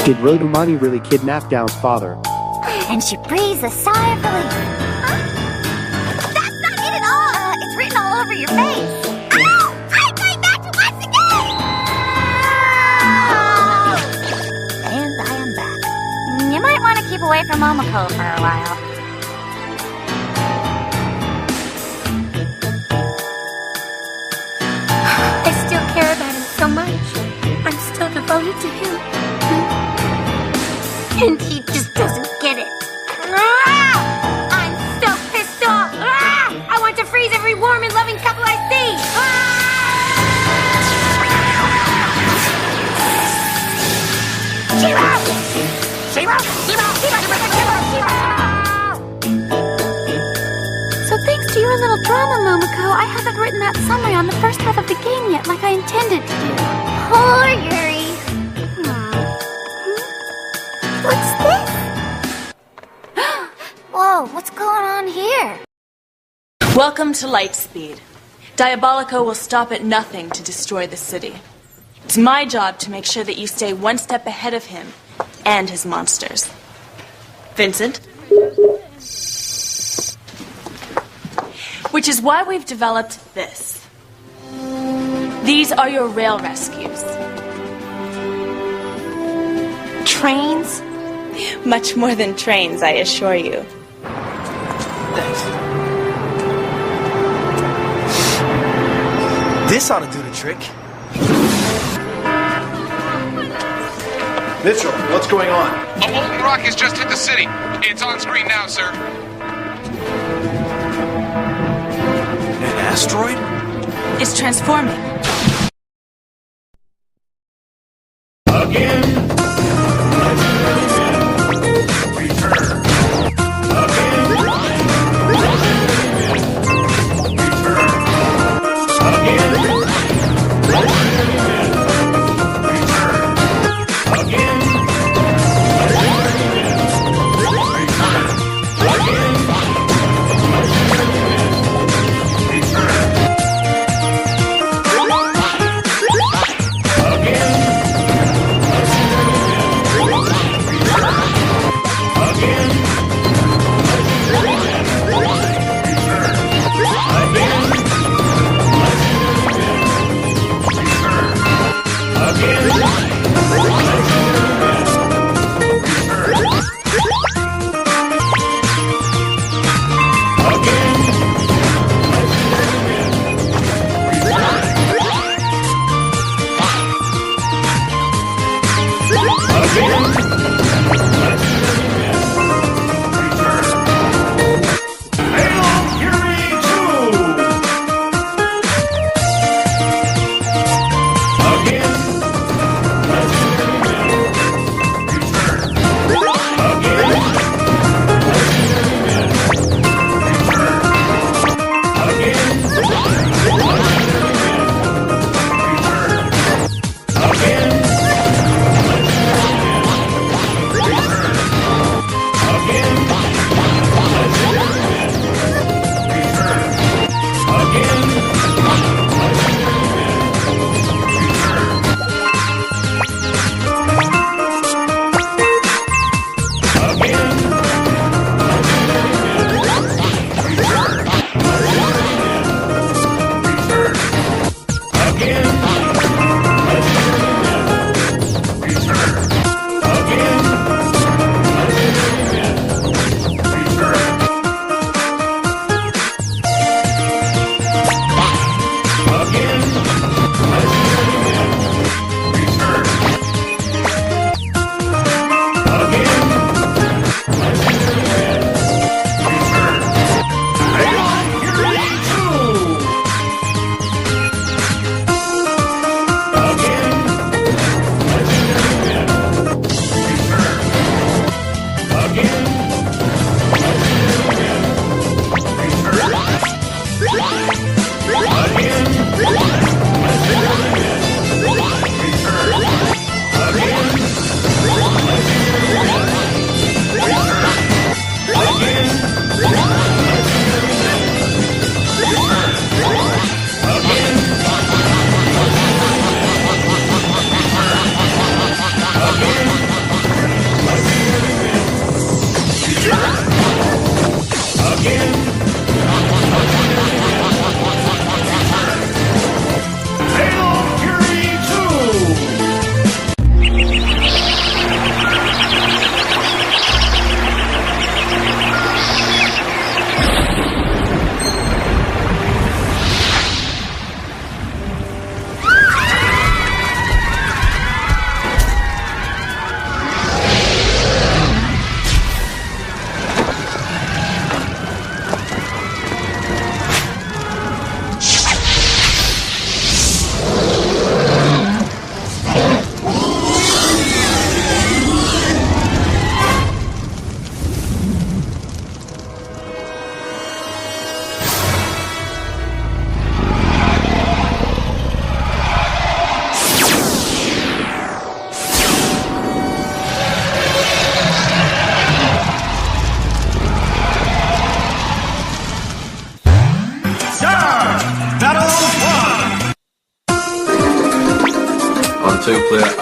Did Rodumäni really kidnap Gao's father? And she breathes a sigh of relief. Huh? That's not it at all! It's written all over your face. Ow! I'm going back to once again! And I am back. You might want to keep away from Momoko for a while. I still care about him so much. I'm still devoted to him. And he just doesn't get it. I'm so pissed off! I want to freeze every warm and loving couple I see! Shiro! Shiro! Shiro! So thanks to your little drama, Momoko, I haven't written that summary on the first half of the game yet like I intended to do. Poor Yuri. What's this? Whoa, what's going on here? Welcome to Lightspeed. Diabolico will stop at nothing to destroy the city. It's my job to make sure that you stay one step ahead of him and his monsters. Vincent? Which is why we've developed this. These are your rail rescues. Trains? Much more than trains, I assure you. Thanks. This ought to do the trick. Mitchell, what's going on? A molten rock has just hit the city. It's on screen now, sir. An asteroid? It's transforming.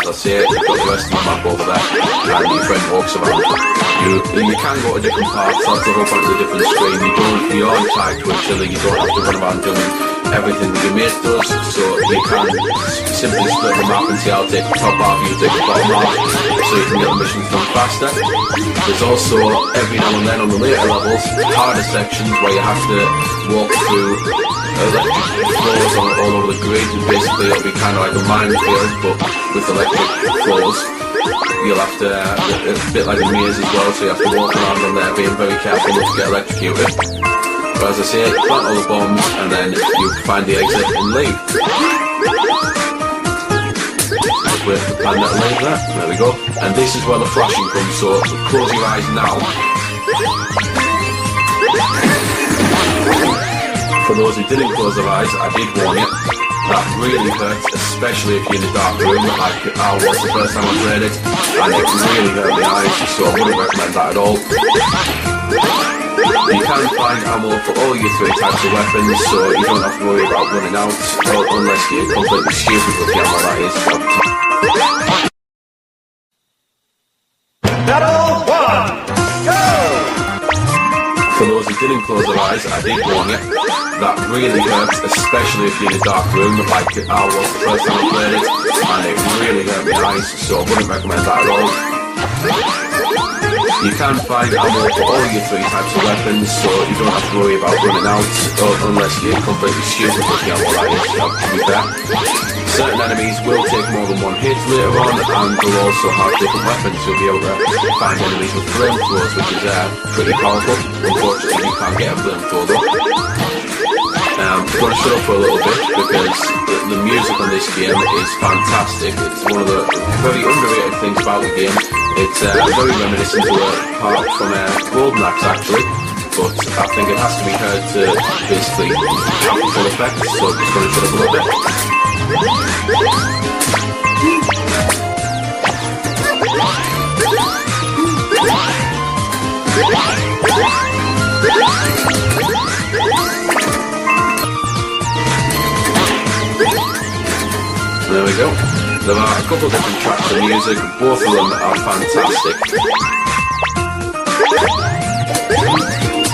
as I say, you've got the rest of the map over there, and your friend walks around. You can go to different parts, that's the whole point of the different screen. You are tied to each other, you don't have to run around doing everything that your mate does, so you can simply split the map and see how to take the top half, you take the bottom half, so you can get the missions done faster. There's also, every now and then on the later levels, harder sections where you have to walk through electric floors all over the grid, and basically it'll be kind of like a minefield, but with electric floors. You'll have to, it's a bit like a maze as well, so you have to walk around on there being very careful not to get electrocuted. But as I say, plant all the bombs and then you find the exit and leave. Just wait for the planet to leave there. There we go. And this is where the flashing comes, so close your eyes now. For those who didn't close their eyes, I did warn you. That really hurts, especially if you're in a dark room, like I was the first time I played it, and it really hurt my eyes, so I wouldn't recommend that at all. You can find ammo for all your 3 types of weapons, so you don't have to worry about running out, unless you're completely stupid with the ammo, that is. Battle 1, go! For those who didn't close their eyes, I did warn you. That really hurts, especially if you're in a dark room, like I was the first time I played it, and it really hurt my eyes, so I wouldn't recommend that at all. You can find ammo for all your 3 types of weapons, so you don't have to worry about running out, unless you're completely stupid with the ammo, that is, to be fair. Certain enemies will take more than one hit later on, and they'll also have different weapons. You'll be able to find enemies with flamethrowers, which is pretty powerful. Unfortunately, you can't get a flamethrower though. I'm going to shut up for a little bit because the music on this game is fantastic. It's one of the very underrated things about the game. It's very reminiscent to a part from Golden Axe actually, but I think it has to be heard to basically have the full effect, so I'm just going to shut up a little bit. There we go. There are a couple of different tracks of music, both of them are fantastic.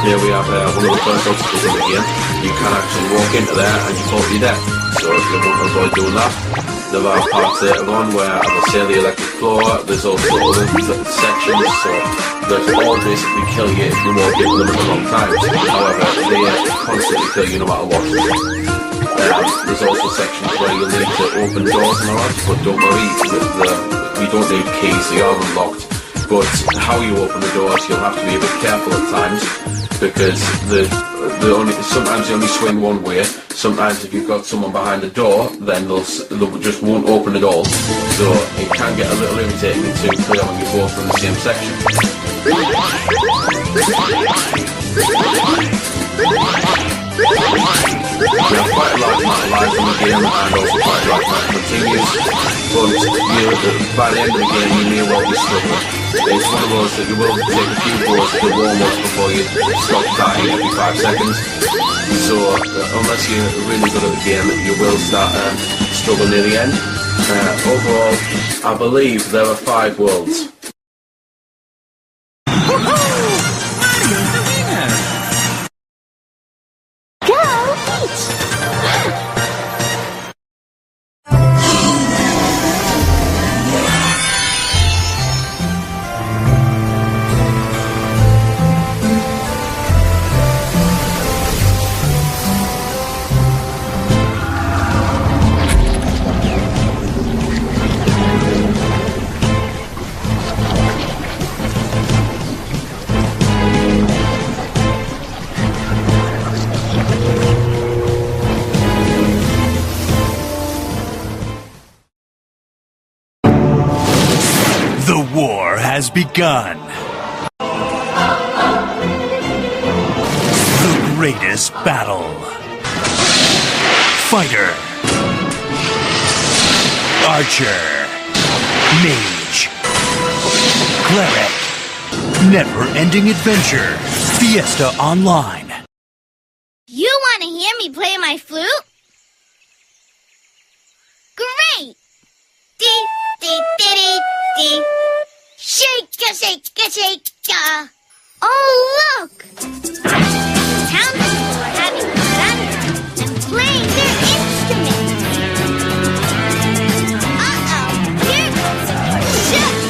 Here we have one of the first obstacles in the game. You can actually walk into there and you fall to your death, so you won't avoid doing that. There are parts later on where, as I say, the electric floor, there's also other sections, so they'll all basically kill you if you walk into them at the wrong time. However, they constantly kill you no matter what. There's also sections where you'll need to open doors and all that, but don't worry, you don't need keys, they are unlocked. But how you open the doors, you'll have to be a bit careful at times, because sometimes they only swing one way. Sometimes if you've got someone behind the door, then they just won't open at all. So it can get a little irritating to clear when you're both in the same section. We have quite a large amount of lives in the game, and also quite a large amount of continues, but by the end of the game you may well be struggling. It's one of those that you will take a few blows to warm up before you stop dying every 5 seconds. So unless you're really good at the game, you will start struggling near the end. Overall, I believe there are 5 worlds. The war has begun. The greatest battle. Fighter. Archer. Mage. Cleric. Never-ending adventure. Fiesta Online. You want to hear me play my flute? Great! Dee-dee-dee-dee. Shake-a, shake-a, shake-a. Oh, look! Townspeople are having fun and playing their instruments. Uh-oh, here goes shush!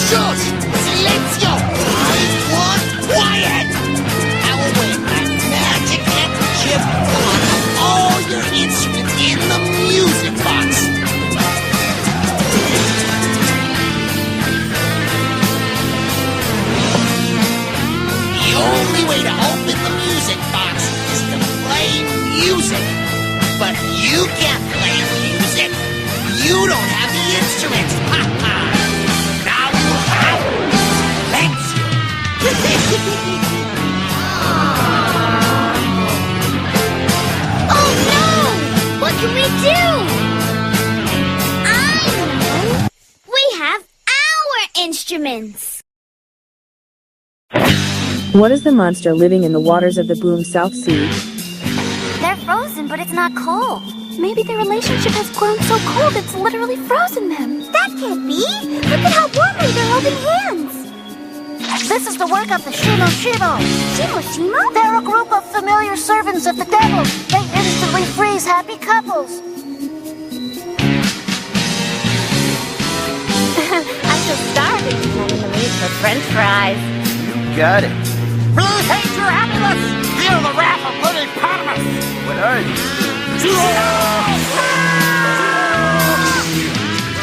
Shush! Silencio! I want quiet! I will wave my magic handkerchief on all your instruments in the music box. The only way to open the music box is to play music. But you can't play music. You don't have the instruments. Ha ha! Now you have. Thanks Oh no! What can we do? I know! We have our instruments! What is the monster living in the waters of the Boom South Sea? They're frozen, but it's not cold. Maybe their relationship has grown so cold it's literally frozen them. That can't be! Look at how warmly they're holding hands! This is the work of the Shimo Shimo! Shimo Shimo? They're a group of familiar servants of the devil. They instantly freeze happy couples. I feel starving and I'm in the mood for french fries. Got it. Please hate your happiness! Feel the wrath of Little Parmas! What are you?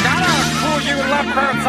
Gotta cool you leopards